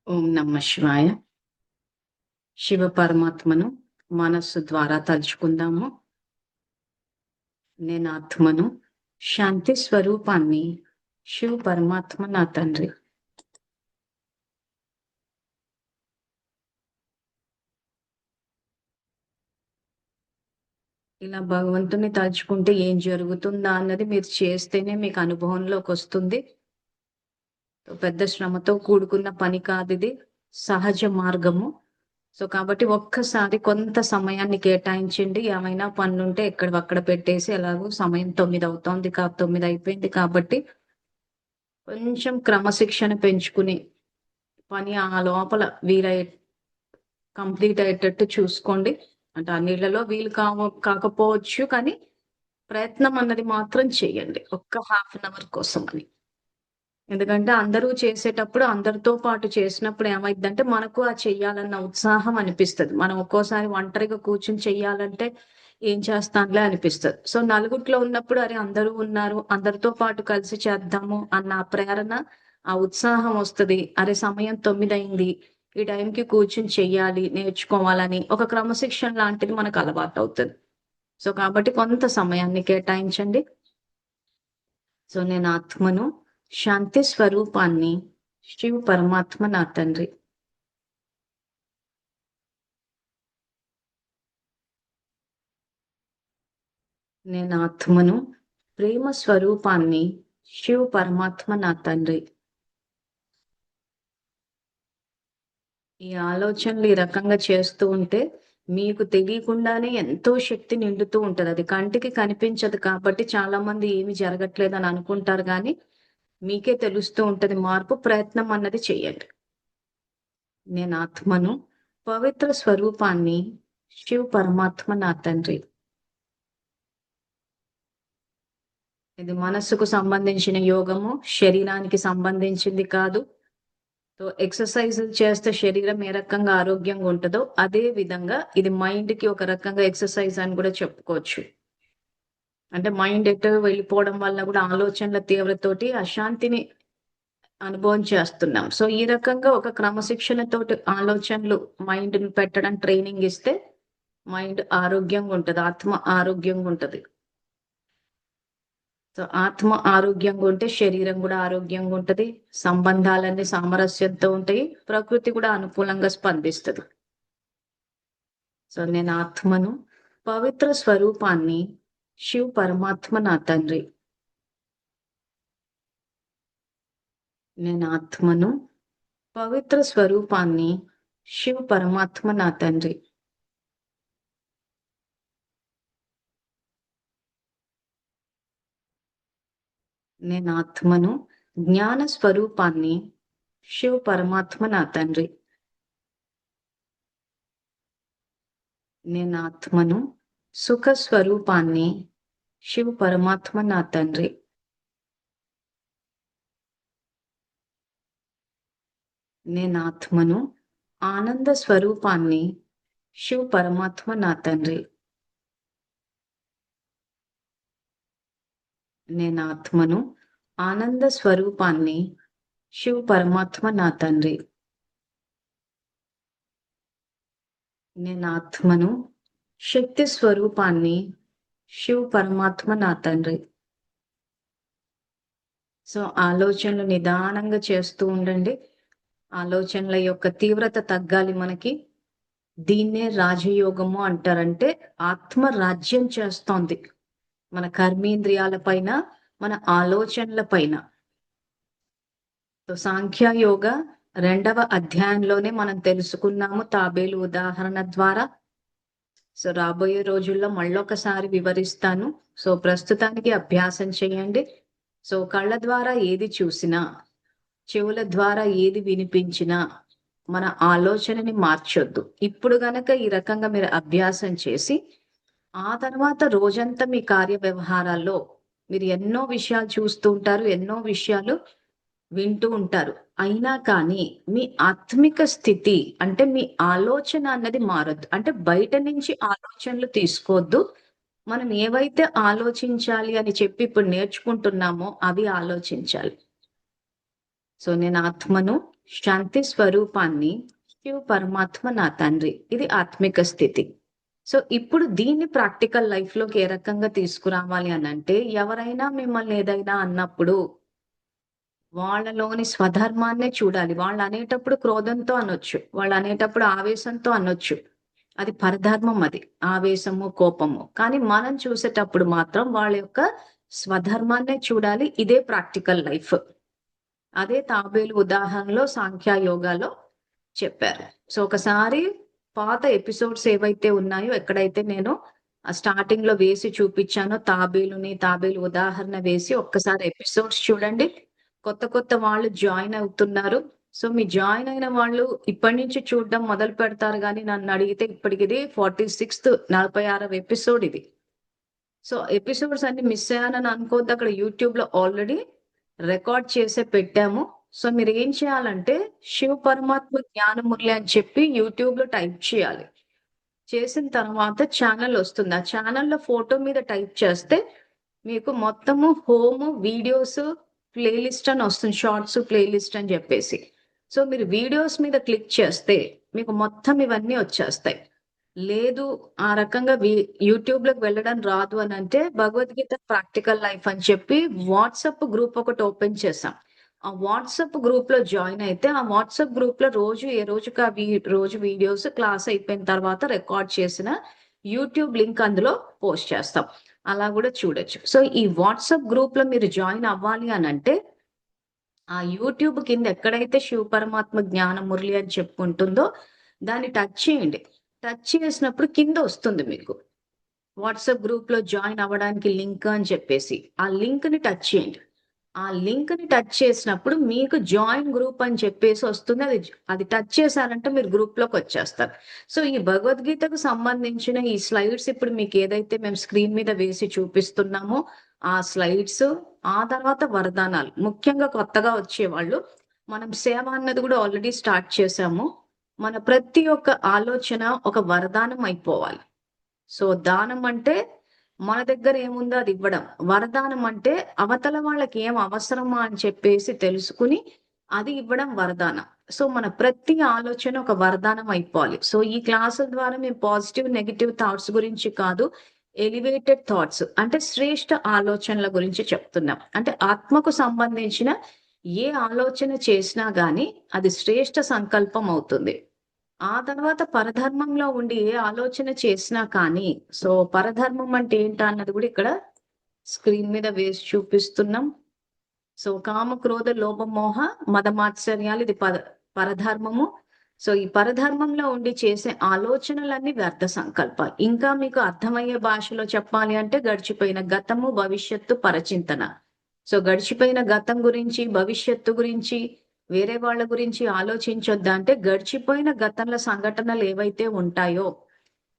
ఓం నమ శివాయ. శివ పరమాత్మను మనస్సు ద్వారా తలుచుకుందాము. నేను ఆత్మను, శాంతి స్వరూపాన్ని, శివ పరమాత్మ నా తండ్రి. ఇలా భగవంతుని తలుచుకుంటే ఏం జరుగుతుందా అన్నది మీరు చేస్తేనే మీకు అనుభవంలోకి వస్తుంది. పెద్ద శ్రమతో కూడుకున్న పని కాదిది, సహజ మార్గము. సో కాబట్టి ఒక్కసారి కొంత సమయాన్ని కేటాయించండి. ఏమైనా పనులుంటే ఎక్కడివక్కడ పెట్టేసి, ఎలాగో సమయం 9 అవుతోంది 9 అయిపోయింది కాబట్టి కొంచెం క్రమశిక్షణ పెంచుకుని పని ఆ లోపల కంప్లీట్ అయ్యేటట్టు చూసుకోండి. అంటే అన్నిట్లలో వీలు కాకపోవచ్చు, కానీ ప్రయత్నం అన్నది మాత్రం చేయండి. ఒక్క హాఫ్ అన్ అవర్ కోసం అని. ఎందుకంటే అందరూ చేసేటప్పుడు అందరితో పాటు చేసినప్పుడు ఏమైద్దంటే మనకు ఆ చెయ్యాలన్న ఉత్సాహం అనిపిస్తది. మనం ఒక్కోసారి ఒంటరిగా కూర్చొని చెయ్యాలంటే ఏం చేస్తాంలే అనిపిస్తది. సో నలుగురిలో ఉన్నప్పుడు అరే అందరూ ఉన్నారు, అందరితో పాటు కలిసి చేద్దాము అన్న ఆ ప్రేరణ, ఆ ఉత్సాహం వస్తది. అరే సమయం 9 అయింది. ఈ టైంకి కూర్చొని చెయ్యాలి, నేర్చుకోవాలని ఒక క్రమశిక్షణ లాంటిది మనకు అలవాటవుతది. సో కాబట్టి కొంత సమయాన్ని కేటాయించండి. సో నేను ఆత్మను, శాంతి స్వరూపాన్ని, శివ పరమాత్మ నా తండ్రి. నేను ఆత్మను, ప్రేమ స్వరూపాన్ని, శివ పరమాత్మ నా తండ్రి. ఈ ఆలోచనలు ఈ రకంగా చేస్తూ ఉంటే మీకు తెలియకుండానే ఎంతో శక్తి నిండుతూ ఉంటది. అది కంటికి కనిపించదు కాబట్టి చాలా మంది ఏమి జరగట్లేదని అనుకుంటారు గానీ, మీకే తెలుస్తూ ఉంటది మార్పు. ప్రయత్నం అన్నది చేయండి. నేను ఆత్మను, పవిత్ర స్వరూపాన్ని, శివ పరమాత్మ నా తండ్రి. ఇది మనస్సుకు సంబంధించిన యోగము, శరీరానికి సంబంధించింది కాదు. సో ఎక్సర్సైజులు చేస్తే శరీరం ఏ రకంగా ఆరోగ్యంగా ఉంటదో, అదే విధంగా ఇది మైండ్‌కి ఒక రకంగా ఎక్సర్సైజ్ అని కూడా చెప్పుకోవచ్చు. అంటే మైండ్ ఎటో వెళ్ళిపోవడం వల్ల కూడా ఆలోచనల తీవ్రతతోటి అశాంతిని అనుభవం చేస్తున్నాం. సో ఈ రకంగా ఒక క్రమశిక్షణతోటి ఆలోచనలు మైండ్‌ని పెట్టడం ట్రైనింగ్ ఇస్తే మైండ్ ఆరోగ్యంగా ఉంటది. ఆత్మ ఆరోగ్యంగా ఉంటది. సో ఆత్మ ఆరోగ్యంగా ఉంటే శరీరం కూడా ఆరోగ్యంగా ఉంటది. సంబంధాలన్నీ సామరస్యంతో ఉంటాయి. ప్రకృతి కూడా అనుకూలంగా స్పందిస్తది. సో నేను ఆత్మను, పవిత్ర స్వరూపాన్ని, శివ పరమాత్మ నా తండ్రి. నేను ఆత్మను, పవిత్ర స్వరూపాన్ని, శివ పరమాత్మ నా తండ్రి. నేను ఆత్మను, జ్ఞాన స్వరూపాన్ని, శివ పరమాత్మ నా తండ్రి. నేను ఆత్మను, సుఖ స్వరూపాన్ని, శివ పరమాత్మ నా తండ్రి. నేను ఆత్మను, ఆనంద స్వరూపాన్ని, శివ పరమాత్మ నా తండ్రి. నేను ఆత్మను, ఆనంద స్వరూపాన్ని, శివ పరమాత్మ నా తండ్రి. నేను ఆత్మను, శక్తి స్వరూపాన్ని, శివ పరమాత్మ నా తండ్రి. సో ఆలోచనలు నిదానంగా చేస్తూ ఉండండి. ఆలోచనల యొక్క తీవ్రత తగ్గాలి మనకి. దీన్నే రాజయోగము అంటారంటే ఆత్మ రాజ్యం చేస్తోంది మన కర్మేంద్రియాల పైన, మన ఆలోచనల పైన. సో సాంఖ్యయోగ 2వ అధ్యాయంలోనే మనం తెలుసుకున్నాము తాబేలు ఉదాహరణ ద్వారా. సో రాబోయే రోజుల్లో మళ్ళొకసారి వివరిస్తాను. సో ప్రస్తుతానికి అభ్యాసం చేయండి. సో కళ్ళ ద్వారా ఏది చూసినా, చెవుల ద్వారా ఏది వినిపించినా మన ఆలోచనని మార్చొద్దు. ఇప్పుడు గనక ఈ రకంగా మీరు అభ్యాసం చేసి, ఆ తర్వాత రోజంతా మీ కార్య వ్యవహారాల్లో మీరు ఎన్నో విషయాలు చూస్తూ ఉంటారు. ఎన్నో విషయాలు వింటూ ఉంటారు. అయినా కానీ మీ ఆత్మిక స్థితి అంటే మీ ఆలోచన అన్నది మారొద్దు. అంటే బయట నుంచి ఆలోచనలు తీసుకోవద్దు. మనం ఏవైతే ఆలోచించాలి అని చెప్పి ఇప్పుడు నేర్చుకుంటున్నామో అవి ఆలోచించాలి. సో నేను ఆత్మను, శాంతి స్వరూపాన్ని, శివ పరమాత్మ నా తండ్రి. ఇది ఆత్మిక స్థితి. సో ఇప్పుడు దీన్ని ప్రాక్టికల్ లైఫ్ లోకి ఏ రకంగా తీసుకురావాలి అని అంటే, ఎవరైనా మిమ్మల్ని ఏదైనా అన్నప్పుడు వాళ్ళలోని స్వధర్మాన్నే చూడాలి. వాళ్ళు అనేటప్పుడు క్రోధంతో అనొచ్చు, వాళ్ళు అనేటప్పుడు ఆవేశంతో అనొచ్చు. అది పరధర్మం, అది ఆవేశము, కోపము. కానీ మనం చూసేటప్పుడు మాత్రం వాళ్ళ యొక్క స్వధర్మాన్నే చూడాలి. ఇదే ప్రాక్టికల్ లైఫ్. అదే తాబేలు ఉదాహరణలో సాంఖ్య యోగాలో చెప్పారు. సో ఒకసారి పాత ఎపిసోడ్స్ ఏవైతే ఉన్నాయో, ఎక్కడైతే నేను స్టార్టింగ్ లో వేసి చూపించానో తాబేలు ఉదాహరణ వేసి ఒక్కసారి ఎపిసోడ్స్ చూడండి. కొత్త కొత్త వాళ్ళు జాయిన్ అవుతున్నారు. సో మీ జాయిన్ అయిన వాళ్ళు ఇప్పటి నుంచి చూడడం మొదలు పెడతారు, కానీ నన్ను అడిగితే ఇప్పటికి ఇది 46th 46వ ఎపిసోడ్ ఇది. సో ఎపిసోడ్స్ అన్ని మిస్ అయ్యానని అనుకోవద్దు. అక్కడ యూట్యూబ్ లో ఆల్రెడీ రికార్డ్ చేసే పెట్టాము. సో మీరు ఏం చేయాలంటే శివ పరమాత్మ జ్ఞానమురళి అని చెప్పి యూట్యూబ్ లో టైప్ చేయాలి. చేసిన తర్వాత ఛానల్ వస్తుంది. ఆ ఛానల్లో ఫోటో మీద టైప్ చేస్తే మీకు మొత్తము హోమ్ వీడియోస్ ప్లేలిస్ట్ అని వస్తుంది. షార్ట్స్ ప్లేలిస్ట్ అని చెప్పేసి. సో మీరు వీడియోస్ మీద క్లిక్ చేస్తే మీకు మొత్తం ఇవన్నీ వచ్చేస్తాయి. లేదు ఆ రకంగా యూట్యూబ్ లోకి వెళ్ళడం రాదు అని అంటే, భగవద్గీత ప్రాక్టికల్ లైఫ్ అని చెప్పి వాట్సాప్ గ్రూప్ ఒకటి ఓపెన్ చేసాం. ఆ వాట్సాప్ గ్రూప్ లో జాయిన్ అయితే, ఆ వాట్సాప్ గ్రూప్ లో రోజు ఏ రోజుకి ఆ రోజు వీడియోస్ క్లాస్ అయిపోయిన తర్వాత రికార్డ్ చేసిన యూట్యూబ్ లింక్ అందులో పోస్ట్ చేస్తాం. అలా కూడా చూడొచ్చు. సో ఈ వాట్సాప్ గ్రూప్ లో మీరు జాయిన్ అవ్వాలి అని అంటే, ఆ యూట్యూబ్ కింద ఎక్కడైతే శివ పరమాత్మ జ్ఞాన మురళి అని చెప్పుకుంటుందో దాన్ని టచ్ చేయండి. టచ్ చేసినప్పుడు కింద వస్తుంది మీకు వాట్సాప్ గ్రూప్ లో జాయిన్ అవ్వడానికి లింక్ అని చెప్పేసి. ఆ లింక్ ని టచ్ చేయండి. ఆ లింక్ ని టచ్ చేసినప్పుడు మీకు జాయిన్ గ్రూప్ అని చెప్పేసి వస్తుంది. అది టచ్ చేశారంటే మీరు గ్రూప్ లోకి వచ్చేస్తారు. సో ఈ భగవద్గీతకు సంబంధించిన ఈ స్లైడ్స్ ఇప్పుడు మీకు ఏదైతే మేము స్క్రీన్ మీద వేసి చూపిస్తున్నామో ఆ స్లైడ్స్, ఆ తర్వాత వరదానాలు, ముఖ్యంగా కొత్తగా వచ్చేవాళ్ళు మనం సేవ అన్నది కూడా ఆల్రెడీ స్టార్ట్ చేసాము. మన ప్రతి ఒక్క ఆలోచన ఒక వరదానం అయిపోవాలి. సో దానం అంటే మన దగ్గర ఏముందో అది ఇవ్వడం. వరదానం అంటే అవతల వాళ్ళకి ఏం అవసరమా అని చెప్పేసి తెలుసుకుని అది ఇవ్వడం వరదానం. సో మన ప్రతి ఆలోచన ఒక వరదానం అయిపోవాలి. సో ఈ క్లాసుల ద్వారా మేము పాజిటివ్ నెగిటివ్ థాట్స్ గురించి కాదు, ఎలివేటెడ్ థాట్స్ అంటే శ్రేష్ఠ ఆలోచనల గురించి చెప్తున్నాం. అంటే ఆత్మకు సంబంధించిన ఏ ఆలోచన చేసినా గాని అది శ్రేష్ఠ సంకల్పం అవుతుంది. ఆ తర్వాత పరధర్మంలో ఉండి ఏ ఆలోచన చేసినా కానీ, సో పరధర్మం అంటే ఏంటా అన్నది కూడా ఇక్కడ స్క్రీన్ మీద వేసి చూపిస్తున్నాం. సో కామ క్రోధ లోభ మోహ మదమాత్సర్యాలు ఇది పరధర్మము. సో ఈ పరధర్మంలో ఉండి చేసే ఆలోచనలన్నీ వ్యర్థ సంకల్పాలు. ఇంకా మీకు అర్థమయ్యే భాషలో చెప్పాలి అంటే గడిచిపోయిన గతము, భవిష్యత్తు, పరచింతన. సో గడిచిపోయిన గతం గురించి, భవిష్యత్తు గురించి, వేరే వాళ్ళ గురించి ఆలోచించొద్దా అంటే, గడిచిపోయిన గతంలో సంఘటనలు ఏవైతే ఉంటాయో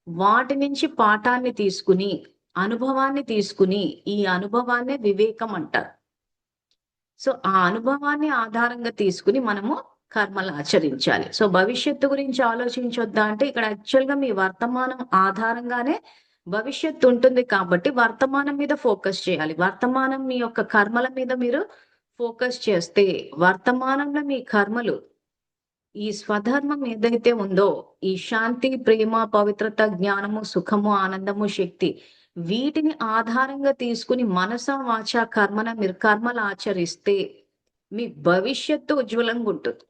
వాటి నుంచి పాఠాన్ని తీసుకుని, అనుభవాన్ని తీసుకుని, ఈ అనుభవాన్నే వివేకం అంటారు. సో ఆ అనుభవాన్ని ఆధారంగా తీసుకుని మనము కర్మలు ఆచరించాలి. సో భవిష్యత్తు గురించి ఆలోచించొద్దా అంటే, ఇక్కడ యాక్చువల్ గా మీ వర్తమానం ఆధారంగానే భవిష్యత్తు ఉంటుంది కాబట్టి వర్తమానం మీద ఫోకస్ చేయాలి. వర్తమానం మీ యొక్క కర్మల మీద మీరు ఫోకస్ చేస్తే, వర్తమానంలో మీ కర్మలు ఈ స్వధర్మం ఏదైతే ఉందో, ఈ శాంతి, ప్రేమ, పవిత్రత, జ్ఞానము, సుఖము, ఆనందము, శక్తి, వీటిని ఆధారంగా తీసుకుని మనస వాచ కర్మన మీరు కర్మలు ఆచరిస్తే మీ భవిష్యత్తు ఉజ్వలంగా ఉంటుంది.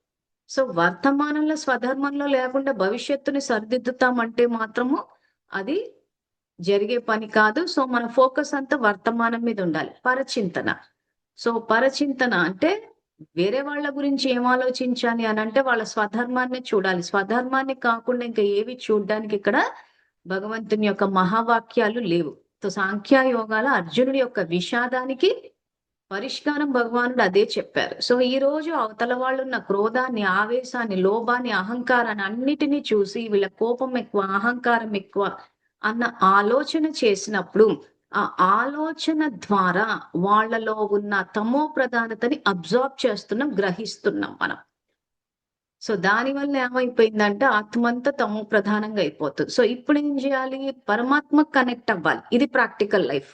సో వర్తమానంలో స్వధర్మంలో లేకుండా భవిష్యత్తుని సరిదిద్దుతామంటే మాత్రము అది జరిగే పని కాదు. సో మన ఫోకస్ అంతా వర్తమానం మీద ఉండాలి. పరచింతన. సో పరచింతన అంటే వేరే వాళ్ళ గురించి ఏం ఆలోచించాలి అని అంటే వాళ్ళ స్వధర్మాన్ని చూడాలి. స్వధర్మాన్ని కాకుండా ఇంకా ఏవి చూడడానికి ఇక్కడ భగవంతుని యొక్క మహావాక్యాలు లేవు. సో సాంఖ్య యోగాల అర్జునుడి యొక్క విషాదానికి పరిష్కారం భగవానుడు అదే చెప్పారు. సో ఈ రోజు అవతల వాళ్ళు ఉన్న క్రోధాన్ని, ఆవేశాన్ని, లోభాన్ని, అహంకారాన్ని అన్నిటినీ చూసి వీళ్ళ కోపం ఎక్కువ, అహంకారం ఎక్కువ అన్న ఆలోచన చేసినప్పుడు ఆ ఆలోచన ద్వారా వాళ్ళలో ఉన్న తమో ప్రధానతని అబ్జార్బ్ చేస్తున్నాం, గ్రహిస్తున్నాం మనం. సో దాని వల్ల ఏమైపోయిందంటే ఆత్మంతా తమో ప్రధానంగా అయిపోతుంది. సో ఇప్పుడు ఏం చేయాలి? పరమాత్మ కనెక్ట్ అవ్వాలి. ఇది ప్రాక్టికల్ లైఫ్.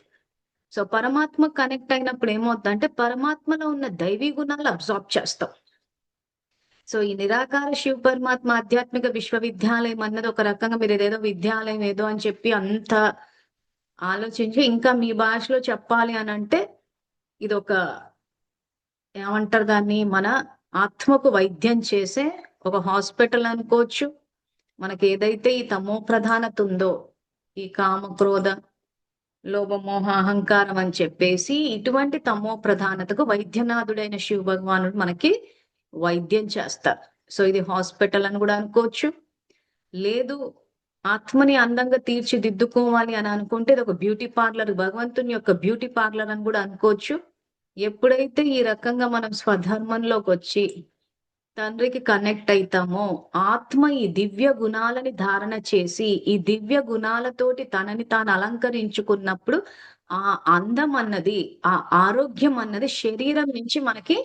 సో పరమాత్మ కనెక్ట్ అయినప్పుడు ఏమవుతుందంటే పరమాత్మలో ఉన్న దైవీ గుణాలు అబ్జార్బ్ చేస్తాం. సో ఈ నిరాకార శివ పరమాత్మ ఆధ్యాత్మిక విశ్వవిద్యాలయం అన్నది ఒక రకంగా మీరు ఏదేదో విద్యాలయం ఏదో అని చెప్పి అంత ఆలోచించి ఇంకా మీ భాషలో చెప్పాలి అని అంటే ఇది ఒక ఏమంటారు దాన్ని మన ఆత్మకు వైద్యం చేసే ఒక హాస్పిటల్ అనుకోవచ్చు. మనకి ఏదైతే ఈ తమో ప్రధానత ఉందో ఈ కామ క్రోధ లోభమోహ అహంకారం అని చెప్పేసి ఇటువంటి తమో ప్రధానతకు వైద్యనాథుడైన శివ భగవానుడు మనకి వైద్యం చేస్తారు. సో ఇది హాస్పిటల్ అని కూడా అనుకోవచ్చు. లేదు ఆత్మని అందంగా తీర్చిదిద్దుకోవాలి అని అనుకుంటే ఇది ఒక బ్యూటీ పార్లర్, భగవంతుని యొక్క బ్యూటీ పార్లర్ అని కూడా అనుకోవచ్చు. ఎప్పుడైతే ఈ రకంగా మనం స్వధర్మంలోకి వచ్చి తండ్రికి కనెక్ట్ అయితామో ఆత్మ ఈ దివ్య గుణాలని ధారణ చేసి ఈ దివ్య గుణాలతోటి తనని తాను అలంకరించుకున్నప్పుడు ఆ అందం అన్నది ఆ ఆరోగ్యం అన్నది శరీరం నుంచి మనకి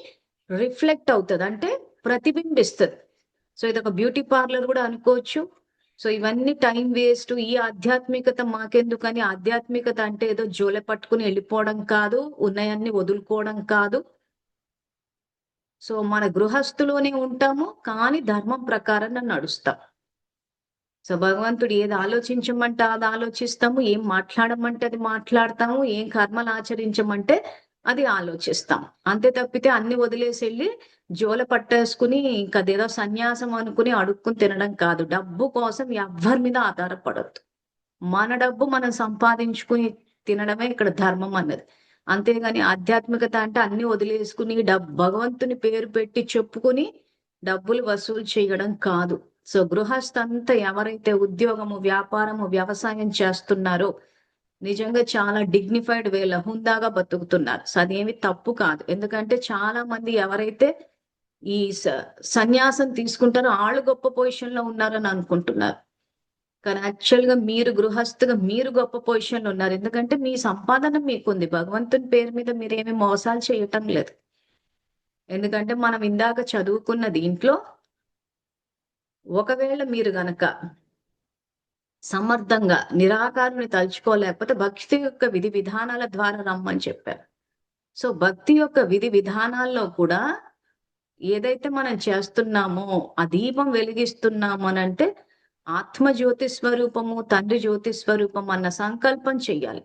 రిఫ్లెక్ట్ అవుతుంది, అంటే ప్రతిబింబిస్తుంది. సో ఇది ఒక బ్యూటీ పార్లర్ కూడా అనుకోవచ్చు. సో ఇవన్నీ టైం వేస్ట్, ఈ ఆధ్యాత్మికత మాకెందుకని, ఆధ్యాత్మికత అంటే ఏదో జోలె పట్టుకుని వెళ్ళిపోవడం కాదు, ఉన్నాయన్ని వదులుకోవడం కాదు. సో మన గృహస్థులోనే ఉంటాము కానీ ధర్మం ప్రకారం నడుస్తాం. సో భగవంతుడు ఏది ఆలోచించమంటే అది ఆలోచిస్తాము, ఏం మాట్లాడమంటే అది మాట్లాడతాము, ఏం కర్మలు ఆచరించమంటే అది ఆలోచిస్తాం. అంతే తప్పితే అన్ని వదిలేసి వెళ్ళి జోల పట్టేసుకుని ఇంకా అదేదో సన్యాసం అనుకుని అడుక్కుని తినడం కాదు. డబ్బు కోసం ఎవ్వరి మీద ఆధారపడద్దు. మన డబ్బు మనం సంపాదించుకుని తినడమే ఇక్కడ ధర్మం అన్నది. అంతేగాని ఆధ్యాత్మికత అంటే అన్ని వదిలేసుకుని భగవంతుని పేరు పెట్టి చెప్పుకుని డబ్బులు వసూలు చేయడం కాదు. సో గృహస్థంతా ఎవరైతే ఉద్యోగము, వ్యాపారము, వ్యవసాయం చేస్తున్నారో నిజంగా చాలా డిగ్నిఫైడ్ వేలో హుందాగా బతుకుతున్నారు. సో అదేమి తప్పు కాదు. ఎందుకంటే చాలా మంది ఎవరైతే ఈ సన్యాసం తీసుకుంటారో వాళ్ళు గొప్ప పొజిషన్ లో ఉన్నారని అనుకుంటున్నారు. కానీ యాక్చువల్ గా మీరు గృహస్థుగా మీరు గొప్ప పొజిషన్ లో ఉన్నారు. ఎందుకంటే మీ సంపాదన మీకుంది, భగవంతుని పేరు మీద మీరేమి మోసాలు చేయటం లేదు. ఎందుకంటే మనం ఇందాక చదువుకున్న దీంట్లో ఒకవేళ మీరు గనక సమర్థంగా నిరాకారుని తలుచుకోలేకపోతే భక్తి యొక్క విధి విధానాల ద్వారా రమ్మని చెప్పారు. సో భక్తి యొక్క విధి విధానాల్లో కూడా ఏదైతే మనం చేస్తున్నామో ఆ దీపం వెలిగిస్తున్నాము అని అంటే ఆత్మ జ్యోతి స్వరూపము, తండ్రి జ్యోతి స్వరూపం అన్న సంకల్పం చెయ్యాలి.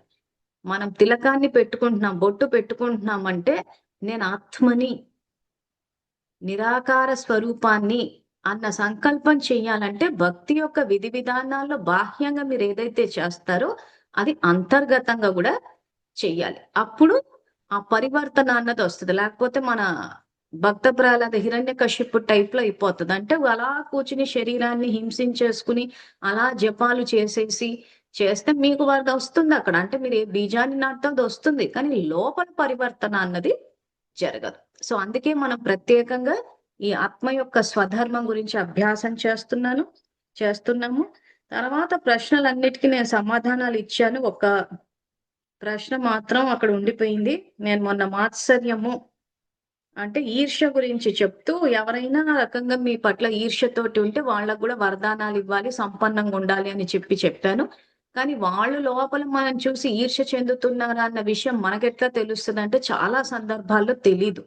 మనం తిలకాన్ని పెట్టుకుంటున్నాం, బొట్టు పెట్టుకుంటున్నాం అంటే నేను ఆత్మని, నిరాకార స్వరూపాన్ని అన్న సంకల్పం చెయ్యాలంటే భక్తి యొక్క విధి విధానాల్లో బాహ్యంగా మీరు ఏదైతే చేస్తారో అది అంతర్గతంగా కూడా చెయ్యాలి. అప్పుడు ఆ పరివర్తన అన్నది వస్తుంది. లేకపోతే మన భక్త ప్రహ్లాద హిరణ్యకశిపు టైప్ లో అయిపోతుంది. అంటే అలా కూర్చుని శరీరాన్ని హింసించేసుకుని అలా జపాలు చేసేసి చేస్తే మీకు వరద వస్తుంది అక్కడ. అంటే మీరు ఏ బీజాన్ని నాటుతుంది వస్తుంది, కానీ లోపల పరివర్తన అన్నది జరగదు. సో అందుకే మనం ప్రత్యేకంగా ఈ ఆత్మ యొక్క స్వధర్మం గురించి అభ్యాసం చేస్తున్నాము. తర్వాత ప్రశ్నలన్నిటికీ నేను సమాధానాలు ఇచ్చాను. ఒక ప్రశ్న మాత్రం అక్కడ ఉండిపోయింది. నేను మొన్న మాత్సర్యము అంటే ఈర్ష్య గురించి చెప్తూ ఎవరైనా రకంగా మీ పట్ల ఈర్ష్యతోటి ఉంటే వాళ్ళకు కూడా వరదానాలు ఇవ్వాలి, సంపన్నంగా ఉండాలి అని చెప్పాను. కానీ వాళ్ళు లోపల మనం చూసి ఈర్ష్య చెందుతున్నారా అన్న విషయం మనకెట్లా తెలుస్తుంది అంటే చాలా సందర్భాల్లో తెలీదు.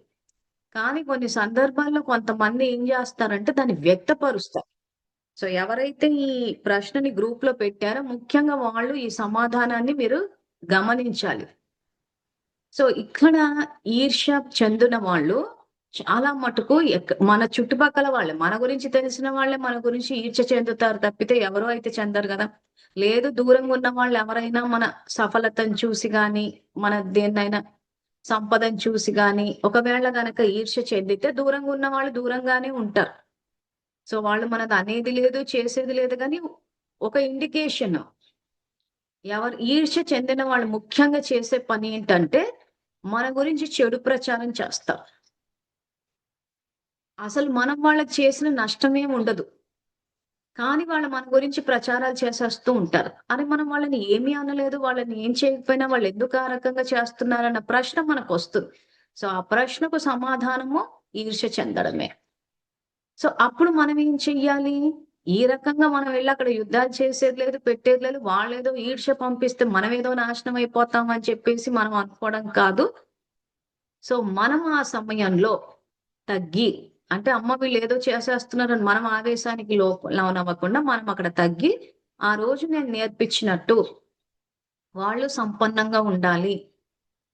కానీ కొన్ని సందర్భాల్లో కొంతమంది ఏం చేస్తారంటే దాన్ని వ్యక్తపరుస్తారు. సో ఎవరైతే ఈ ప్రశ్నని గ్రూప్ లో పెట్టారో ముఖ్యంగా వాళ్ళు ఈ సమాధానాన్ని మీరు గమనించాలి. సో ఇక్కడ ఈర్ష్య చెందిన వాళ్ళు చాలా మటుకు మన చుట్టుపక్కల వాళ్ళే, మన గురించి తెలిసిన వాళ్ళే మన గురించి ఈర్ష్య చెందుతారు తప్పితే ఎవరో అయితే చెందరు కదా. లేదు దూరంగా ఉన్న వాళ్ళు ఎవరైనా మన సఫలతను చూసి గాని మన దేన్నైనా సంపదను చూసి గాని ఒకవేళ గనక ఈర్ష్య చెందితే దూరంగా ఉన్న వాళ్ళు దూరంగానే ఉంటారు. సో వాళ్ళు మనది అనేది లేదు, చేసేది లేదు, కానీ ఒక ఇండికేషన్. ఎవరు ఈర్ష్య చెందిన వాళ్ళు ముఖ్యంగా చేసే పని ఏంటంటే మన గురించి చెడు ప్రచారం చేస్తాం. అసలు మనం వాళ్ళకి చేసిన నష్టమేం ఉండదు, కానీ వాళ్ళు మన గురించి ప్రచారాలు చేసేస్తూ ఉంటారు. అని మనం వాళ్ళని ఏమీ అనలేదు, వాళ్ళని ఏం చేయకపోయినా వాళ్ళు ఎందుకు ఆ రకంగా చేస్తున్నారన్న ప్రశ్న మనకు వస్తుంది. సో ఆ ప్రశ్నకు సమాధానము ఈర్ష్య చెందడమే. సో అప్పుడు మనం ఏం చెయ్యాలి? ఈ రకంగా మనం వెళ్ళి అక్కడ యుద్ధాలు చేసేది లేదు, పెట్టేది లేదు. వాళ్ళేదో ఈర్ష్య పంపిస్తే మనం ఏదో నాశనం అయిపోతాం అని చెప్పేసి మనం అనుకోవడం కాదు. సో మనం ఆ సమయంలో తగ్గి అంటే అమ్మ వీళ్ళు ఏదో చేసేస్తున్నారని మనం ఆవేశానికి లోనవ్వకుండా మనం అక్కడ తగ్గి ఆ రోజు నేను నేర్పించినట్టు వాళ్ళు సంపన్నంగా ఉండాలి,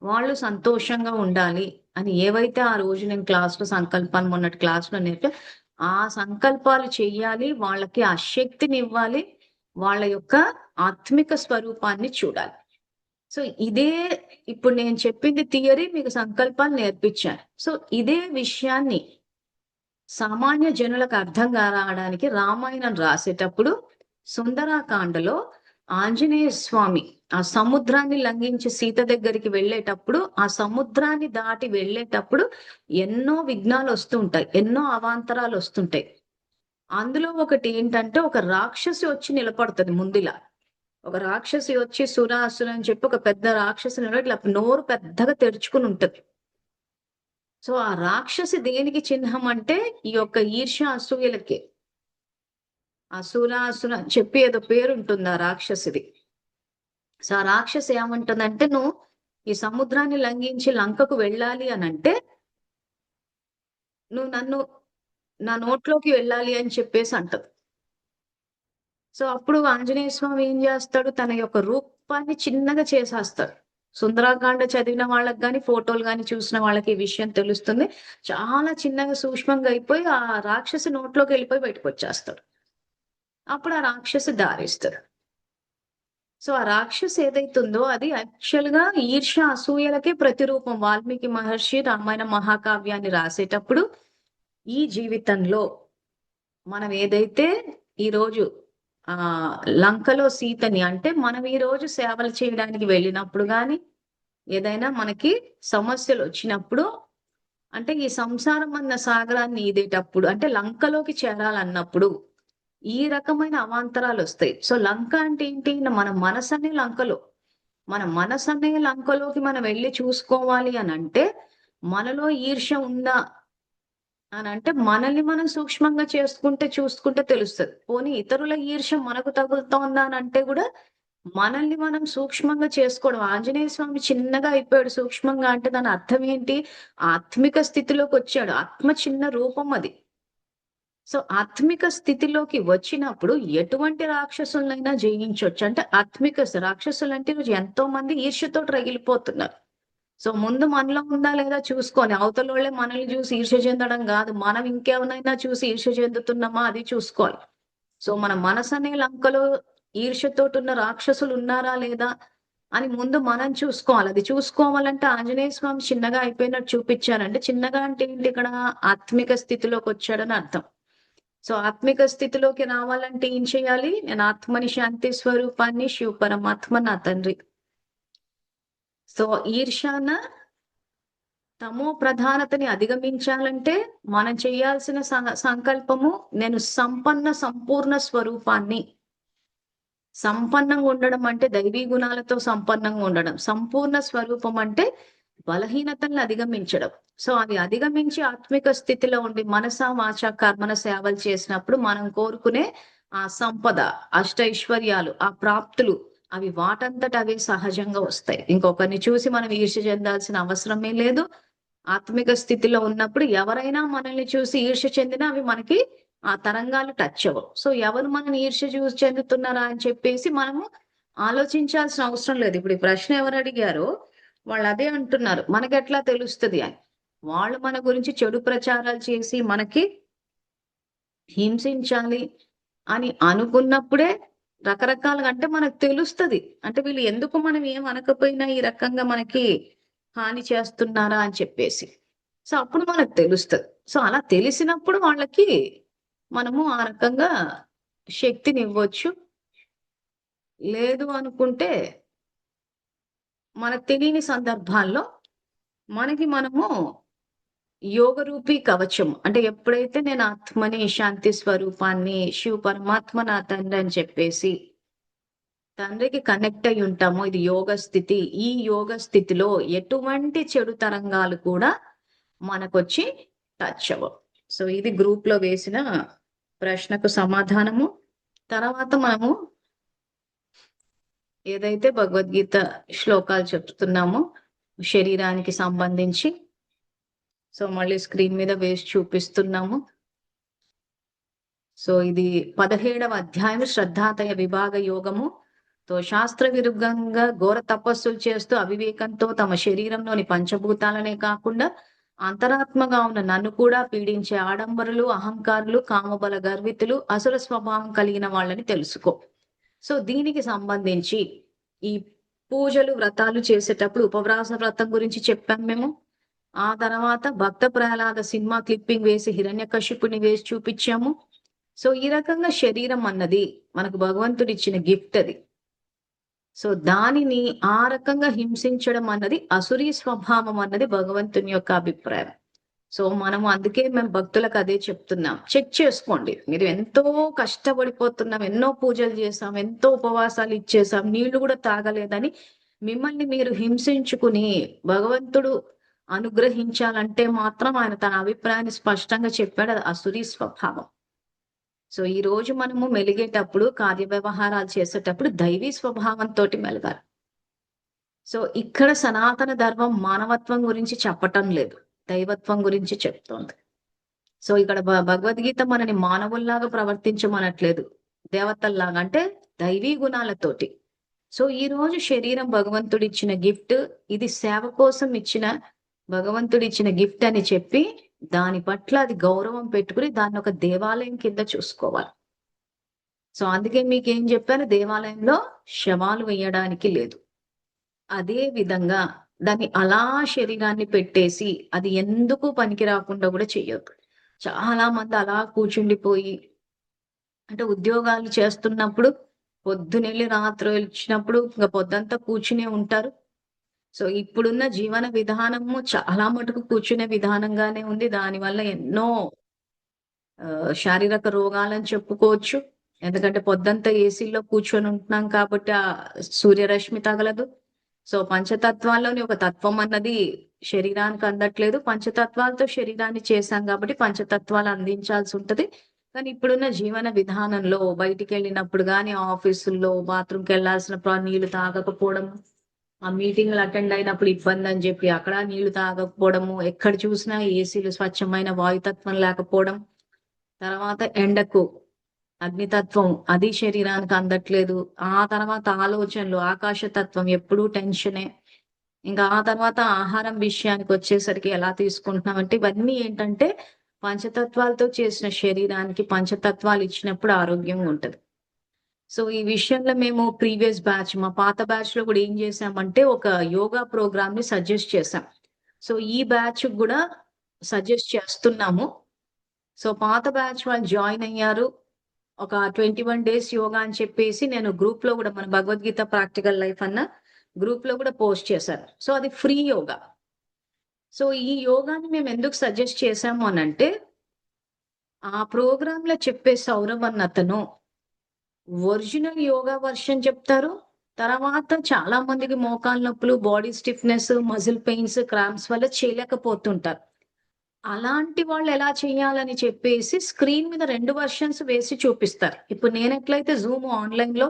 వాళ్ళు సంతోషంగా ఉండాలి అని ఏవైతే ఆ రోజు నేను క్లాస్‌లో సంకల్పాలు మొన్నటి క్లాస్‌లో ఆ సంకల్పాలు చెయ్యాలి. వాళ్ళకి ఆ శక్తినివ్వాలి. వాళ్ళ యొక్క ఆత్మిక స్వరూపాన్ని చూడాలి. సో, ఇదే ఇప్పుడు నేను చెప్పింది థియరీ మీకు సంకల్పాలు నేర్పించాను. సో, ఇదే విషయాన్ని సామాన్య జనులకు అర్థం రావడానికి రామాయణం రాసేటప్పుడు సుందరాకాండలో ఆంజనేయ స్వామి ఆ సముద్రాన్ని లంఘించి సీత దగ్గరికి వెళ్ళేటప్పుడు ఆ సముద్రాన్ని దాటి వెళ్ళేటప్పుడు ఎన్నో విఘ్నాలు వస్తుంటాయి, ఎన్నో అవాంతరాలు వస్తుంటాయి. అందులో ఒకటి ఏంటంటే ఒక రాక్షసి వచ్చి నిలబడుతుంది ముందులా. ఒక రాక్షసి వచ్చి సుర అని చెప్పి ఒక పెద్ద రాక్షసి ఇట్లా నోరు పెద్దగా తెరుచుకుని ఉంటది. సో ఆ రాక్షసి దేనికి చిహ్నం అంటే ఈ యొక్క ఈర్ష్య అసూయలకి. అసుర చెప్పి ఏదో పేరుంటుంది ఆ రాక్షసిది. సో ఆ రాక్షసి ఏమంటుందంటే నువ్వు ఈ సముద్రాన్ని లంఘించి లంకకు వెళ్ళాలి అని అంటే నువ్వు నన్ను నా నోట్లోకి వెళ్ళాలి అని చెప్పేసి అంటది. సో అప్పుడు ఆంజనేయ స్వామి ఏం చేస్తాడు, తన యొక్క రూపాన్ని చిన్నగా చేసేస్తాడు. సుందరాకాండ చదివిన వాళ్ళకి గాని ఫోటోలు గాని చూసిన వాళ్ళకి ఈ విషయం తెలుస్తుంది. చాలా చిన్నగా సూక్ష్మంగా అయిపోయి ఆ రాక్షసి నోట్లోకి వెళ్ళిపోయి బయటకు వచ్చేస్తాడు. అప్పుడు ఆ రాక్షసి దారిస్తాడు. సో ఆ రాక్షసి ఏదైతుందో అది యాక్చువల్ గా ఈర్ష్య అసూయలకే ప్రతిరూపం. వాల్మీకి మహర్షి రామాయణ మహాకావ్యాన్ని రాసేటప్పుడు ఈ జీవితంలో మనం ఏదైతే ఈరోజు ఆ లంకలో సీతని అంటే మనం ఈ రోజు సేవలు చేయడానికి వెళ్ళినప్పుడు గాని ఏదైనా మనకి సమస్యలు వచ్చినప్పుడు అంటే ఈ సంసారం అన్న సాగరాన్ని ఈదేటప్పుడు అంటే లంకలోకి చేరాలన్నప్పుడు ఈ రకమైన అవాంతరాలు వస్తాయి. సో లంక అంటే ఏంటి, మన మనసు అనే లంకలో, మన మనసు అనే లంకలోకి మనం వెళ్ళి చూసుకోవాలి అని అంటే మనలో ఈర్ష్య ఉందా అని అంటే మనల్ని మనం సూక్ష్మంగా చూసుకుంటే తెలుస్తుంది. పోనీ ఇతరుల ఈర్ష్య మనకు తగులుతోందా అని అంటే కూడా మనల్ని మనం సూక్ష్మంగా చేసుకోవడం. ఆంజనేయ స్వామి చిన్నగా అయిపోయాడు సూక్ష్మంగా అంటే దాని అర్థం ఏంటి, ఆత్మిక స్థితిలోకి వచ్చాడు. ఆత్మ చిన్న రూపం అది. సో ఆత్మిక స్థితిలోకి వచ్చినప్పుడు ఎటువంటి రాక్షసులైనా జయించవచ్చు. అంటే ఆత్మిక రాక్షసులు అంటే ఈరోజు ఎంతో మంది ఈర్ష్యతో రగిలిపోతున్నారు. సో ముందు మనలో ఉందా లేదా చూసుకోని అవతలోళ్ళే మనల్ని చూసి ఈర్ష్య చెందడం కాదు, మనం ఇంకేమైనా చూసి ఈర్ష్య చెందుతున్నామా అది చూసుకోవాలి. సో మన మనసు అనే లంకలో ఈర్ష్యతోటి ఉన్న రాక్షసులు ఉన్నారా లేదా అని ముందు మనం చూసుకోవాలి. అది చూసుకోవాలంటే ఆంజనేయ స్వామి చిన్నగా అయిపోయినట్టు చూపించారంటే చిన్నగా అంటే ఏంటి, ఇక్కడ ఆత్మిక స్థితిలోకి వచ్చాడని అర్థం. సో ఆత్మిక స్థితిలోకి రావాలంటే ఏం చేయాలి, నేను ఆత్మని శాంతి స్వరూపాన్ని శివ పరమాత్మ నా తండ్రి. సో ఈర్ష్యాన తమో ప్రధానతని అధిగమించాలంటే మనం చేయాల్సిన సంకల్పము నేను సంపూర్ణ స్వరూపాన్ని. సంపన్నంగా ఉండడం అంటే దైవీ గుణాలతో సంపన్నంగా ఉండడం. సంపూర్ణ స్వరూపం అంటే బలహీనతల్ని అధిగమించడం. సో అది అధిగమించి ఆత్మిక స్థితిలో ఉండి మనస వాచ కర్మన సేవలు చేసినప్పుడు మనం కోరుకునే ఆ సంపద, అష్టైశ్వర్యాలు, ఆ ప్రాప్తులు అవి వాటంతట అవే సహజంగా వస్తాయి. ఇంకొకరిని చూసి మనం ఈర్ష్య చెందాల్సిన అవసరమే లేదు. ఆత్మిక స్థితిలో ఉన్నప్పుడు ఎవరైనా మనల్ని చూసి ఈర్ష్య చెందినా అవి మనకి ఆ తరంగాలు టచ్ అవ్వవు. సో ఎవరు మనని ఈర్ష్య చూసి చెందుతున్నారా అని చెప్పేసి మనము ఆలోచించాల్సిన అవసరం లేదు. ఇప్పుడు ఈ ప్రశ్న ఎవరు అడిగారో వాళ్ళు అదే అంటున్నారు, మనకెట్లా తెలుస్తుంది అని. వాళ్ళు మన గురించి చెడు ప్రచారాలు చేసి మనకి హింసించాలి అని అనుకున్నప్పుడే రకరకాలుగా అంటే మనకు తెలుస్తది. అంటే వీళ్ళు ఎందుకు మనం ఏం అనకపోయినా ఈ రకంగా మనకి హాని చేస్తున్నారా అని చెప్పేసి. సో అప్పుడు మనకు తెలుస్తది. సో అలా తెలిసినప్పుడు వాళ్ళకి మనము ఆ రకంగా శక్తినివ్వచ్చు. లేదు అనుకుంటే మనకు తెలియని సందర్భాల్లో మనకి మనము యోగ రూపీ కవచం అంటే ఎప్పుడైతే నేను ఆత్మని శాంతి స్వరూపాన్ని శివ పరమాత్మ నా తండ్రి అని చెప్పేసి తండ్రికి కనెక్ట్ అయి ఉంటామో ఇది యోగ స్థితి. ఈ యోగ స్థితిలో ఎటువంటి చెడు తరంగాలు కూడా మనకొచ్చి టచ్ అవ్వవు. సో ఇది గ్రూప్ లో వేసిన ప్రశ్నకు సమాధానము. తర్వాత మనము ఏదైతే భగవద్గీత శ్లోకాలు చెప్తున్నామో శరీరానికి సంబంధించి సో మళ్ళీ స్క్రీన్ మీద వేసి చూపిస్తున్నాము. సో ఇది 17వ అధ్యాయం శ్రద్ధాతయ విభాగ యోగము. శాస్త్ర విరుద్ధంగా ఘోర తపస్సులు చేస్తూ అవివేకంతో తమ శరీరంలోని పంచభూతాలనే కాకుండా అంతరాత్మగా ఉన్న నన్ను కూడా పీడించే ఆడంబరులు, అహంకారులు, కామబల గర్వితులు, అసుర స్వభావం కలిగిన వాళ్ళని తెలుసుకో. సో దీనికి సంబంధించి ఈ పూజలు, వ్రతాలు చేసేటప్పుడు ఉపవాస వ్రతం గురించి చెప్పాం మేము. ఆ తర్వాత భక్త ప్రహ్లాద సినిమా క్లిప్పింగ్ వేసి హిరణ్యకశిపుని వేసి చూపించాము. సో ఈ రకంగా శరీరం అన్నది మనకు భగవంతుడు ఇచ్చిన గిఫ్ట్ అది. సో దానిని ఆ రకంగా హింసించడం అన్నది అసురీ స్వభావం అన్నది భగవంతుని యొక్క అభిప్రాయం. సో మనం అందుకే మేము భక్తులకు అదే చెప్తున్నాం, చెక్ చేసుకోండి. మీరు ఎంతో కష్టపడిపోతున్నాం, ఎన్నో పూజలు చేసాం, ఎంతో ఉపవాసాలు ఇచ్చేసాం, నీళ్లు కూడా తాగలేదని మిమ్మల్ని మీరు హింసించుకుని భగవంతుడు అనుగ్రహించాలంటే మాత్రం ఆయన తన అభిప్రాయాన్ని స్పష్టంగా చెప్పాడు, అది అసురీ స్వభావం. సో ఈ రోజు మనము మెలిగేటప్పుడు, కార్య వ్యవహారాలు చేసేటప్పుడు దైవీ స్వభావంతో మెలగాలి. సో ఇక్కడ సనాతన ధర్మం మానవత్వం గురించి చెప్పటం లేదు, దైవత్వం గురించి చెప్తోంది. సో ఇక్కడ భగవద్గీత మనని మానవుల్లాగా ప్రవర్తించమనట్లేదు, దేవతల్లాగా, అంటే దైవీ గుణాలతోటి. సో ఈ రోజు శరీరం భగవంతుడిచ్చిన గిఫ్ట్, ఇది సేవ కోసం ఇచ్చిన భగవంతుడిచ్చిన గిఫ్ట్ అని చెప్పి దాని పట్ల అది గౌరవం పెట్టుకుని దాన్ని ఒక దేవాలయం కింద చూసుకోవాలి. సో అందుకే మీకేం చెప్పాను, దేవాలయంలో శవాలు వేయడానికి లేదు. అదే విధంగా దాన్ని అలా శరీరాన్ని పెట్టేసి అది ఎందుకు పనికి రాకుండా కూడా చెయ్యొద్దు. చాలా మంది అలా కూర్చుండిపోయి, అంటే ఉద్యోగాలు చేస్తున్నప్పుడు పొద్దునెళ్ళి రాత్రి వచ్చినప్పుడు ఇంకా పొద్దంతా కూర్చునే ఉంటారు. సో ఇప్పుడున్న జీవన విధానము చాలా మటుకు కూర్చునే విధానంగానే ఉంది. దానివల్ల ఎన్నో శారీరక రోగాలని చెప్పుకోవచ్చు. ఎందుకంటే పొద్దంతా ఏసీలో కూర్చొని ఉంటున్నాం కాబట్టి ఆ సూర్యరశ్మి తగలదు. సో పంచతత్వాల్లోని ఒక తత్వం అన్నది శరీరానికి అందట్లేదు. పంచతత్వాలతో శరీరాన్ని చేశాం కాబట్టి పంచతత్వాలు అందించాల్సి ఉంటది. కానీ ఇప్పుడున్న జీవన విధానంలో బయటికి వెళ్ళినప్పుడు కానీ, ఆఫీసుల్లో బాత్రూమ్కి వెళ్ళాల్సిన నీళ్లు తాగకపోవడం, ఆ మీటింగ్లు అటెండ్ అయినప్పుడు ఇబ్బంది అని చెప్పి అక్కడ నీళ్లు తాగకపోవడము, ఎక్కడ చూసినా ఏసీలు, స్వచ్ఛమైన వాయుతత్వం లేకపోవడం, తర్వాత ఎండకు అగ్నితత్వం అది శరీరానికి అందట్లేదు. ఆ తర్వాత ఆలోచనలు, ఆకాశతత్వం ఎప్పుడూ టెన్షనే. ఇంకా ఆ తర్వాత ఆహారం విషయానికి వచ్చేసరికి ఎలా తీసుకుంటున్నామంటే ఇవన్నీ ఏంటంటే పంచతత్వాలతో చేసిన శరీరానికి పంచతత్వాలు ఇచ్చినప్పుడు ఆరోగ్యంగా ఉంటది. సో ఈ విషయంలో మేము ప్రీవియస్ బ్యాచ్, మా పాత బ్యాచ్ లో కూడా ఏం చేసామంటే ఒక యోగా ప్రోగ్రామ్ ని సజెస్ట్ చేసాం. సో ఈ బ్యాచ్ కూడా సజెస్ట్ చేస్తున్నాము. సో పాత బ్యాచ్ వాళ్ళు జాయిన్ అయ్యారు. ఒక 21 days యోగా అని చెప్పేసి నేను గ్రూప్ లో కూడా, మన భగవద్గీత ప్రాక్టికల్ లైఫ్ అన్న గ్రూప్ లో కూడా పోస్ట్ చేశాను. సో అది ఫ్రీ యోగా. సో ఈ యోగాని మేము ఎందుకు సజెస్ట్ చేశాము అనంటే, ఆ ప్రోగ్రామ్ లో చెప్పే సౌరవ్ అన్న అతను ఒరిజినల్ యోగా వర్షన్ చెప్తారు. తర్వాత చాలా మందికి మోకాలు నొప్పులు, body stiffness, muscle pains, cramps వల్ల చేయలేకపోతుంటారు. అలాంటి వాళ్ళు ఎలా చేయాలని చెప్పేసి స్క్రీన్ మీద 2 వర్షన్స్ వేసి చూపిస్తారు. ఇప్పుడు నేను ఎట్లయితే జూమ్ ఆన్లైన్ లో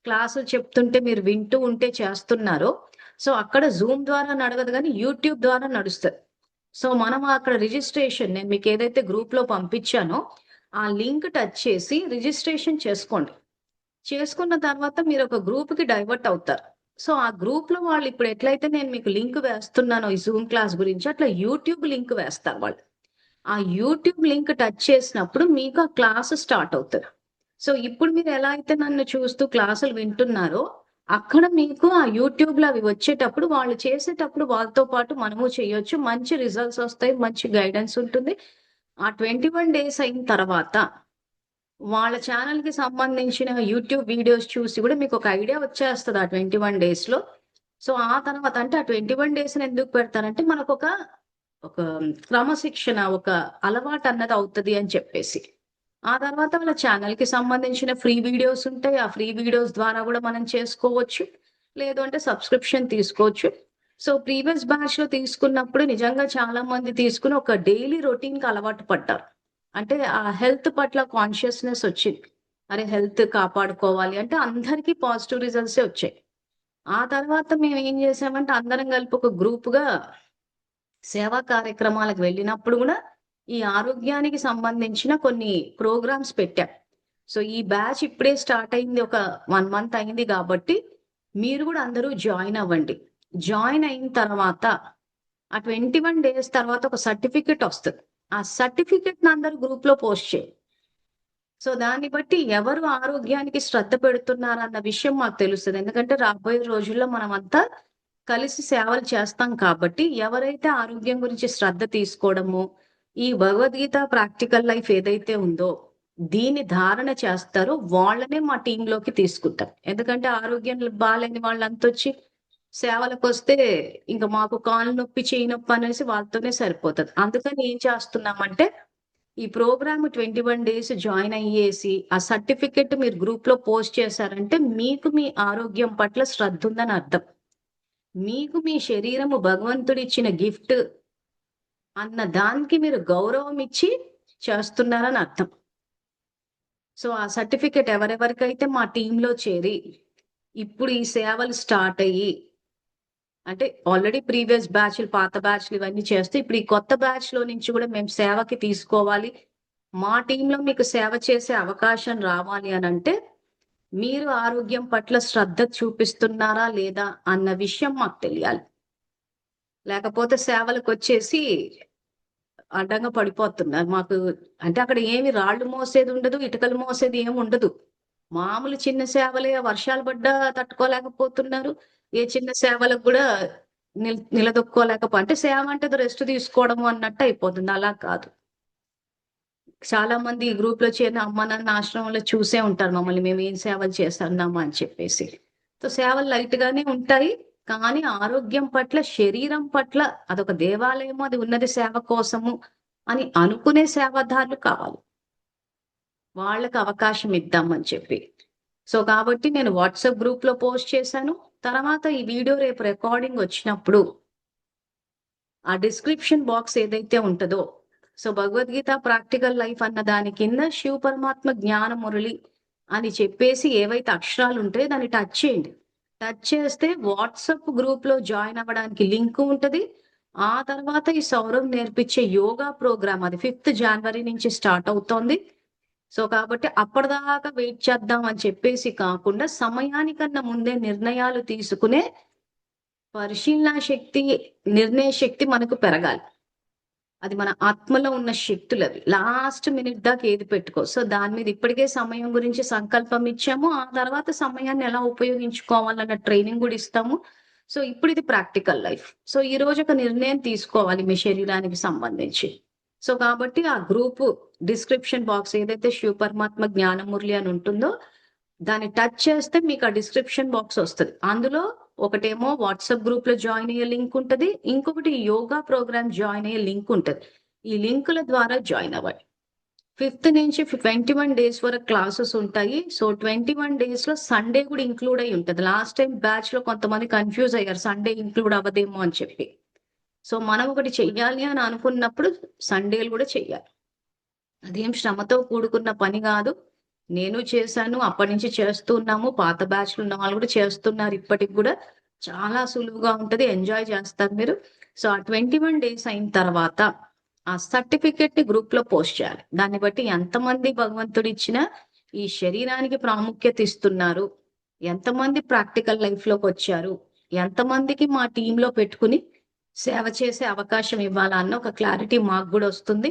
క్లాసులు చెప్తుంటే మీరు వింటూ ఉంటే చేస్తున్నారో, సో అక్కడ జూమ్ ద్వారా నడవదు కానీ యూట్యూబ్ ద్వారా నడుస్తుంది. సో మనం అక్కడ రిజిస్ట్రేషన్, నేను మీకు ఏదైతే గ్రూప్ లో పంపించానో ఆ లింక్ టచ్ చేసి రిజిస్ట్రేషన్ చేసుకోండి. చేసుకున్న తర్వాత మీరు ఒక గ్రూప్ కి డైవర్ట్ అవుతారు. సో ఆ గ్రూప్ లో వాళ్ళు ఇప్పుడు ఎట్లయితే నేను మీకు లింక్ వేస్తున్నానో ఈ జూమ్ క్లాస్ గురించి, అట్లా యూట్యూబ్ లింక్ వేస్తారు వాళ్ళు. ఆ యూట్యూబ్ లింక్ టచ్ చేసినప్పుడు మీకు ఆ క్లాస్ స్టార్ట్ అవుతుంది. సో ఇప్పుడు మీరు ఎలా అయితే నన్ను చూస్తూ క్లాసులు వింటున్నారో, అక్కడ మీకు ఆ యూట్యూబ్ లో అవి వచ్చేటప్పుడు, వాళ్ళు చేసేటప్పుడు వాళ్ళతో పాటు మనము చేయొచ్చు. మంచి రిజల్ట్స్ వస్తాయి, మంచి గైడెన్స్ ఉంటుంది. ఆ 21 days అయిన తర్వాత వాళ్ళ ఛానల్ కి సంబంధించిన యూట్యూబ్ వీడియోస్ చూసి కూడా మీకు ఒక ఐడియా వచ్చేస్తుంది ఆ 21 days లో. సో ఆ తర్వాత అంటే ఆ 21 days ఎందుకు పెడతారంటే మనకు ఒక క్రమశిక్షణ, ఒక అలవాటు అన్నది అవుతుంది అని చెప్పేసి. ఆ తర్వాత వాళ్ళ ఛానల్ కి సంబంధించిన ఫ్రీ వీడియోస్ ఉంటాయి. ఆ ఫ్రీ వీడియోస్ ద్వారా కూడా మనం చేసుకోవచ్చు. లేదు అంటే సబ్స్క్రిప్షన్ తీసుకోవచ్చు. సో ప్రీవియస్ బ్యాచ్ లో తీసుకున్నప్పుడు నిజంగా చాలా మంది తీసుకుని ఒక డైలీ రొటీన్ కి అలవాటు పడ్డారు. అంటే ఆ హెల్త్ పట్ల కాన్షియస్నెస్ వచ్చింది. అరే హెల్త్ కాపాడుకోవాలి అంటే అందరికీ పాజిటివ్ రిజల్ట్సే వచ్చాయి. ఆ తర్వాత మేము ఏం చేసామంటే అందరం కలిపి ఒక గ్రూప్ గా సేవా కార్యక్రమాలకు వెళ్ళినప్పుడు కూడా ఈ ఆరోగ్యానికి సంబంధించిన కొన్ని ప్రోగ్రామ్స్ పెట్టాం. సో ఈ బ్యాచ్ ఇప్పుడే స్టార్ట్ అయింది, ఒక 1 మంత్ అయింది కాబట్టి మీరు కూడా అందరూ జాయిన్ అవ్వండి. జాయిన్ అయిన తర్వాత ఆ 21 డేస్ తర్వాత ఒక సర్టిఫికెట్ వస్తుంది. ఆ సర్టిఫికెట్ అందరూ గ్రూప్ లో పోస్ట్ చేయండి. సో దాన్ని బట్టి ఎవరు ఆరోగ్యానికి శ్రద్ధ పెడుతున్నారన్న విషయం మాకు తెలుస్తుంది. ఎందుకంటే రాబోయే రోజుల్లో మనమంతా కలిసి సేవలు చేస్తాం కాబట్టి ఎవరైతే ఆరోగ్యం గురించి శ్రద్ధ తీసుకోవడము, ఈ భగవద్గీత ప్రాక్టికల్ లైఫ్ ఏదైతే ఉందో దీన్ని ధారణ చేస్తారో వాళ్ళనే మా టీంలోకి తీసుకుంటాం. ఎందుకంటే ఆరోగ్యం బాగాలేని వాళ్ళంతొచ్చి సేవలకొస్తే ఇంక మాకు కాళ్ళు నొప్పి, చెయ్యి నొప్పి అనేసి వాళ్ళతోనే సరిపోతది. అందుకని ఏం చేస్తున్నామంటే ఈ ప్రోగ్రామ్ 21 డేస్ జాయిన్ అయ్యేసి ఆ సర్టిఫికెట్ మీరు గ్రూప్ లో పోస్ట్ చేశారంటే మీకు మీ ఆరోగ్యం పట్ల శ్రద్ధ ఉందని అర్థం. మీకు మీ శరీరము భగవంతుడిచ్చిన గిఫ్ట్ అన్న దానికి మీరు గౌరవం ఇచ్చి చేస్తున్నారని అర్థం. సో ఆ సర్టిఫికెట్ ఎవరెవరికైతే మా టీంలో చేరి ఇప్పుడు ఈ సేవలు స్టార్ట్ అయ్యి, అంటే ఆల్రెడీ ప్రీవియస్ బ్యాచ్లు, పాత బ్యాచ్లు ఇవన్నీ చేస్తే ఇప్పుడు ఈ కొత్త బ్యాచ్ లో నుంచి కూడా మేము సేవకి తీసుకోవాలి, మా టీంలో మీకు సేవ చేసే అవకాశం రావాలి అని అంటే మీరు ఆరోగ్యం పట్ల శ్రద్ధ చూపిస్తున్నారా లేదా అన్న విషయం మాకు తెలియాలి. లేకపోతే సేవలకు వచ్చేసి అడ్డంగా పడిపోతున్నారు. మాకు అంటే అక్కడ ఏమి రాళ్ళు మోసేది ఉండదు, ఇటుకలు మోసేది ఏమి ఉండదు. మామూలు చిన్న సేవలే, వర్షాలు పడ్డా తట్టుకోలేకపోతున్నారు. ఏ చిన్న సేవలకు కూడా అంటే సేవ అంటే రెస్ట్ తీసుకోవడము అన్నట్టు అయిపోతుంది. అలా కాదు. చాలా మంది ఈ గ్రూప్ లో చేరిన అమ్మ నాన్న ఆశ్రమంలో చూసే ఉంటారు మమ్మల్ని, మేము ఏం సేవలు చేస్తున్నామా అని చెప్పేసి. సో సేవలు లైట్ గానే ఉంటాయి, కానీ ఆరోగ్యం పట్ల, శరీరం పట్ల అదొక దేవాలయము, అది ఉన్నది సేవ కోసము అని అనుకునే సేవాదారులు కావాలి. వాళ్ళకి అవకాశం ఇద్దామని చెప్పి. సో కాబట్టి నేను వాట్సాప్ గ్రూప్ లో పోస్ట్ చేశాను. తర్వాత ఈ వీడియో రేపు రికార్డింగ్ వచ్చినప్పుడు ఆ డిస్క్రిప్షన్ బాక్స్ ఏదైతే ఉంటుందో, సో భగవద్గీత ప్రాక్టికల్ లైఫ్ అన్న దాని కింద శివ పరమాత్మ జ్ఞాన మురళి అని చెప్పేసి ఏవైతే అక్షరాలు ఉంటాయో దాన్ని టచ్ చేయండి. టచ్ చేస్తే వాట్సాప్ గ్రూప్ లో జాయిన్ అవ్వడానికి లింక్ ఉంటది. ఆ తర్వాత ఈ సౌరవ్ నేర్పించే యోగా ప్రోగ్రామ్ అది 5th జనవరి నుంచి స్టార్ట్ అవుతోంది. సో కాబట్టి అప్పటిదాకా వెయిట్ చేద్దాం అని చెప్పేసి కాకుండా సమయానికన్నా ముందే నిర్ణయాలు తీసుకునే పరిశీలన శక్తి, నిర్ణయ శక్తి మనకు పెరగాలి. అది మన ఆత్మలో ఉన్న శక్తులు అవి. లాస్ట్ మినిట్ దాకా ఏది పెట్టుకో. సో దాని మీద ఇప్పటికే సమయం గురించి సంకల్పం ఇచ్చాము. ఆ తర్వాత సమయాన్ని ఎలా ఉపయోగించుకోవాలన్న ట్రైనింగ్ కూడా ఇస్తాము. సో ఇప్పుడు ఇది ప్రాక్టికల్ లైఫ్. సో ఈ రోజు ఒక నిర్ణయం తీసుకోవాలి మీ శరీరానికి సంబంధించి. సో కాబట్టి ఆ గ్రూప్ డిస్క్రిప్షన్ బాక్స్ ఏదైతే శివ పరమాత్మ జ్ఞానమురళి అని ఉంటుందో దాన్ని టచ్ చేస్తే మీకు ఆ డిస్క్రిప్షన్ బాక్స్ వస్తుంది. అందులో ఒకటేమో వాట్సాప్ గ్రూప్ లో జాయిన్ అయ్యే లింక్ ఉంటది, ఇంకొకటి యోగా ప్రోగ్రామ్ జాయిన్ అయ్యే లింక్ ఉంటది. ఈ లింకుల ద్వారా జాయిన్ అవ్వండి. 5th నుంచి 21 డేస్ వరకు క్లాసెస్ ఉంటాయి. సో 21 డేస్ లో సండే కూడా ఇంక్లూడ్ అయి ఉంటది. లాస్ట్ టైం బ్యాచ్ లో కొంతమంది కన్ఫ్యూజ్ అయ్యారు, సండే ఇంక్లూడ్ అవ్వదేమో అని చెప్పి. సో మనం ఒకటి చెయ్యాలి అని అనుకున్నప్పుడు సండేలు కూడా చెయ్యాలి. అదేం శ్రమతో కూడుకున్న పని కాదు. నేను చేశాను, అప్పటి నుంచి చేస్తున్నాము. పాత బ్యాచ్లు ఉన్న వాళ్ళు కూడా చేస్తున్నారు. ఇప్పటికి కూడా చాలా సులువుగా ఉంటది, ఎంజాయ్ చేస్తారు మీరు. సో ఆ 21 డేస్ అయిన తర్వాత ఆ సర్టిఫికెట్ ని గ్రూప్ లో పోస్ట్ చేయాలి. దాన్ని బట్టి ఎంతమంది భగవంతుడు ఇచ్చిన ఈ శరీరానికి ప్రాముఖ్యత ఇస్తున్నారు, ఎంతమంది ప్రాక్టికల్ లైఫ్ లోకి వచ్చారు, ఎంతమందికి మా టీంలో పెట్టుకుని సేవ చేసే అవకాశం ఇవ్వాలా అన్న ఒక క్లారిటీ మాకు కూడా వస్తుంది.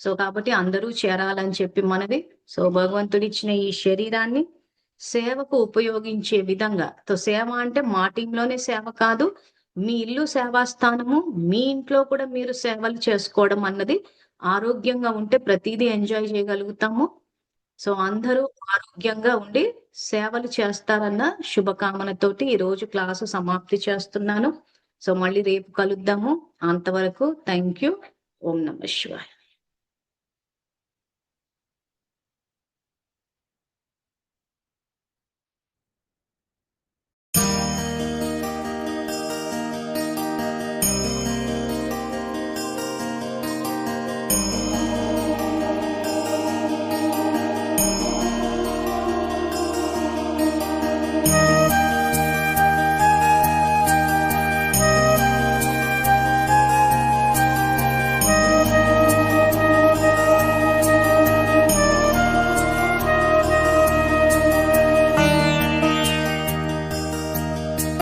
సో కాబట్టి అందరూ చేరాలని చెప్పి మనది. సో భగవంతుడు ఇచ్చిన ఈ శరీరాన్ని సేవకు ఉపయోగించే విధంగా, సో సేవ అంటే మా టీంలోనే సేవ కాదు, మీ ఇల్లు సేవాస్థానము, మీ ఇంట్లో కూడా మీరు సేవలు చేసుకోవడం అన్నది. ఆరోగ్యంగా ఉంటే ప్రతిదీ ఎంజాయ్ చేయగలుగుతాము. సో అందరూ ఆరోగ్యంగా ఉండి సేవలు చేస్తారన్న శుభకామనతోటి ఈ రోజు క్లాసు సమాప్తి చేస్తున్నాను. సో మళ్ళీ రేపు కలుద్దాము. అంతవరకు థ్యాంక్ యూ. ఓం నమః శివాయ.